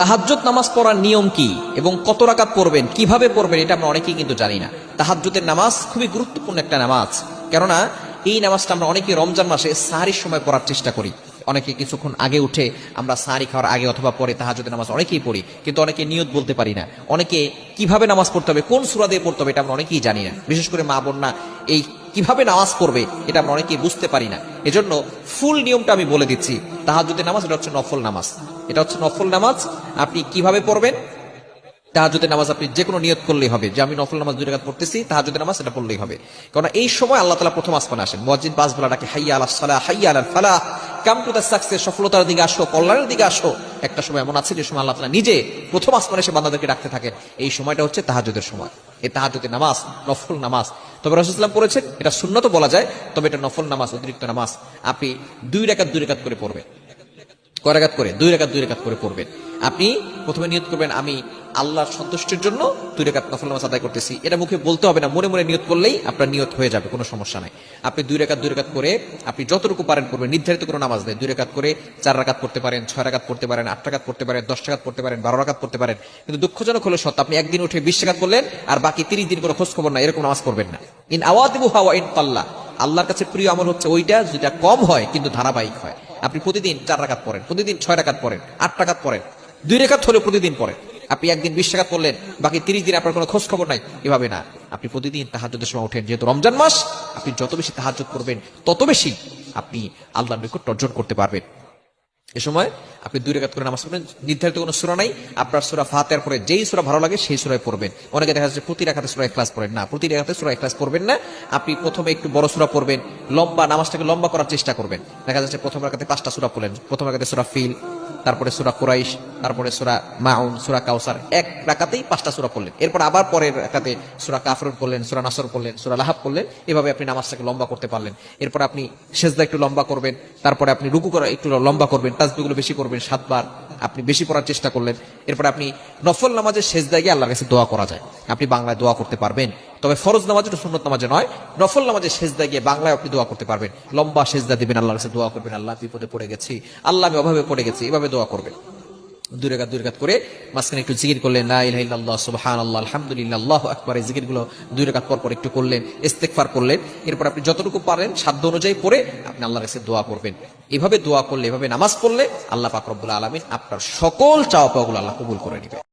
তাহাজ্জুদ নামাজ পড়ার নিয়ম কি এবং কত রাকাত পড়বেন, কিভাবে পড়বেন, এটা আমরা অনেকেই কিন্তু জানি না। তাহাজ্জুদের নামাজ খুবই গুরুত্বপূর্ণ একটা নামাজ, কেননা এই নামাজটা আমরা অনেকেই রমজান মাসে সাহরির সময় পড়ার চেষ্টা করি। অনেকে কিছুক্ষণ আগে উঠে আমরা সাহরি খাওয়ার আগে অথবা পরে তাহাজ্জুদের নামাজ অনেকেই পড়ি, কিন্তু অনেকে নিয়ত বলতে পারি না। অনেকে কিভাবে নামাজ পড়তে হবে, কোন সূরা দিয়ে পড়তে হবে, এটা আমরা অনেকেই জানি না। বিশেষ করে মা বোনরা এই কিভাবে নামাজ পড়বে এটা আমরা অনেকেই বুঝতে পারি না। এজন্য ফুল নিয়মটা আমি বলে দিচ্ছি। তাহাজ্জুদের নামাজ এটা হচ্ছে নফল নামাজ, এটা হচ্ছে নফল নামাজ। আপনি কিভাবে পড়বেন? তাহাজ্জুদের নামাজ আপনি যে কোনো নিয়ত করলেই হবে, যে আমি নফল নামাজ 2 রাকাত পড়তেছি, তাহাজ্জুদের নামাজ এটা পড়লেই হবে। কারণ এই সময় আল্লাহ তাআলা প্রথম আসমানে আসেন, মুয়াজ্জিন 5 বেলা ডাকে হাইয়া আলাস সালাহ, হাইয়া আলাল ফালাহ, কাম টু দ্য সাকসেস, সফলতার দিকে আসো, কল্যাণের দিকে আসো। একটা সময় এমন আছে যে সময় আল্লাহ তাআলা নিজে প্রথম আসমানে এসে বান্দাদেরকে ডাকতে থাকেন। এই সময়টা হচ্ছে তাহাজ্জুদের সময়। এই তাহাজ্জুদের নামাজ নফল নামাজ। তবে রাসূল সাল্লাল্লাহু আলাইহি ওয়াসাল্লাম পড়েছেন, এটা সুন্নত বলা যায়, তবে এটা নফল নামাজ, অতিরিক্ত নামাজ। আপনি 2 রাকাত 2 রাকাত করে পড়বেন। কয় রাকাত করে? 2 রাকাত 2 রাকাত করে পড়বেন। আপনি প্রথমে নিয়ত করবেন আমি আল্লাহর সন্তুষ্টির জন্য 2 রাকাত নফল নামাজ আদায় করতেছি। এটা মুখে বলতে হবে না, মনে মনে নিয়ত করলেই আপনার নিয়ত হয়ে যাবে, কোনো সমস্যা নাই। আপনি 2 রাকাত 2 রাকাত করে আপনি যতটুকু পারেন করবেন, নির্ধারিত কোনো নামাজ নেই। 2 রাকাত করে 4 রাকাত পড়তে পারেন, 6 রাকাত পড়তে পারেন, 8 রাকাত পড়তে পারেন, 10 রাকাত পড়তে পারেন, 12 রাকাত পড়তে পারেন। কিন্তু দুঃখজনক হলো সত্য, আপনি একদিন উঠে 20 রাকাত করলেন আর বাকি 30 দিন কোনো খোঁজ খবর না, এরকম নামাজ পড়বেন না। ইন আওয়াতিবুহা ওয়া ইন তাল্লা, আল্লাহর কাছে প্রিয় আমল হচ্ছে ওইটা যেটা কম হয় কিন্তু ধারাবাহিক হয়। আপনি প্রতিদিন 4 রাকাত পড়েন, প্রতিদিন 6 রাকাত পড়েন, 8 রাকাত পড়েন, 2 রাকাত হলে প্রতিদিন পড়েন। আপনি একদিন 20 রাকাত পড়লেন, বাকি 30 দিন আপনার কোনো খোঁজ খবর নাই, এভাবে না। আপনি প্রতিদিন তাহাজ্জুদের সময় ওঠেন, যেহেতু রমজান মাস, আপনি যত বেশি তাহাজ্জুদ করবেন তত বেশি আপনি আল্লাহর নিকট অর্জন করতে পারবেন। এ সময় আপনি 2 রাকাত করে নামাজ পড়বেন। নির্ধারিত কোনো সূরা নাই, আপনার সূরা ফাতিহার পরে যেই সূরা ভালো লাগে সেই সূরায় পড়বেন। অনেকে দেখা যাচ্ছে প্রতি রাকাতে সূরা ইখলাস পড়েন না, প্রতি রাকাতে সূরা ইখলাস পড়বেন না। আপনি প্রথমে একটু বড় সূরা পড়বেন, লম্বা নামাজটাকে লম্বা করার চেষ্টা করবেন। দেখা যাচ্ছে প্রথম রাকাতে 5টা সূরা পড়লেন, প্রথম রাকাতে সূরা ফিল, তারপরে সূরা কুরাইশ, তারপরে সূরা মাউন, সূরা কাউসার, এক রাকাতেই 5টা সূরা পড়লেন। এরপর আবার পরের রাকাতে সূরা কাফরুন পড়লেন, সূরা নাসর পড়লেন, সূরা লাহাব পড়লেন। এভাবে আপনি নামাজটাকে লম্বা করতে পারলেন। এরপর আপনি সেজদা একটু লম্বা করবেন, তারপরে আপনি রুকু করা একটু লম্বা করবেন, তাসবিহগুলো বেশি করবেন, 7 বার আপনি বেশি পড়ার চেষ্টা করলেন। এরপর আপনি নফল নামাজের সেজদায় গিয়ে আল্লাহর কাছে দোয়া করা যায়, আপনি বাংলায় দোয়া করতে পারবেন। তবে ফরজ নামাজ ও সুন্নত নামাজে নয়, নফল নামাজের সেজদায় গিয়ে বাংলায় আপনি দোয়া করতে পারবেন। লম্বা সেজদা দিবেন, আল্লাহর কাছে দোয়া করবেন, আল্লাহ বিপদে পড়ে গেছি, আল্লাহ আমি অভাবে পড়ে গেছি, এভাবে দোয়া করবেন। 2 রাকাত করে মাঝখানে একটু জিকির করলেন, লা ইলাহা ইল্লাল্লাহ, সুবহানাল্লাহ, আলহামদুলিল্লাহ, আল্লাহু আকবার। এই জিকিরগুলো 2 রাকাত পর একটু করলেন, ইস্তেগফার করলেন। এরপর আপনি যতটুকু পারেন সাধ্য অনুযায়ী পড়ে আপনি আল্লাহর কাছে দোয়া করবেন। এভাবে দোয়া করলে, এভাবে নামাজ পড়লে আল্লাহ পাক রব্বুল আলামিন আপনার সকল চাওয়া পাওয়াগুলো আল্লাহ কবুল করে নেবেন।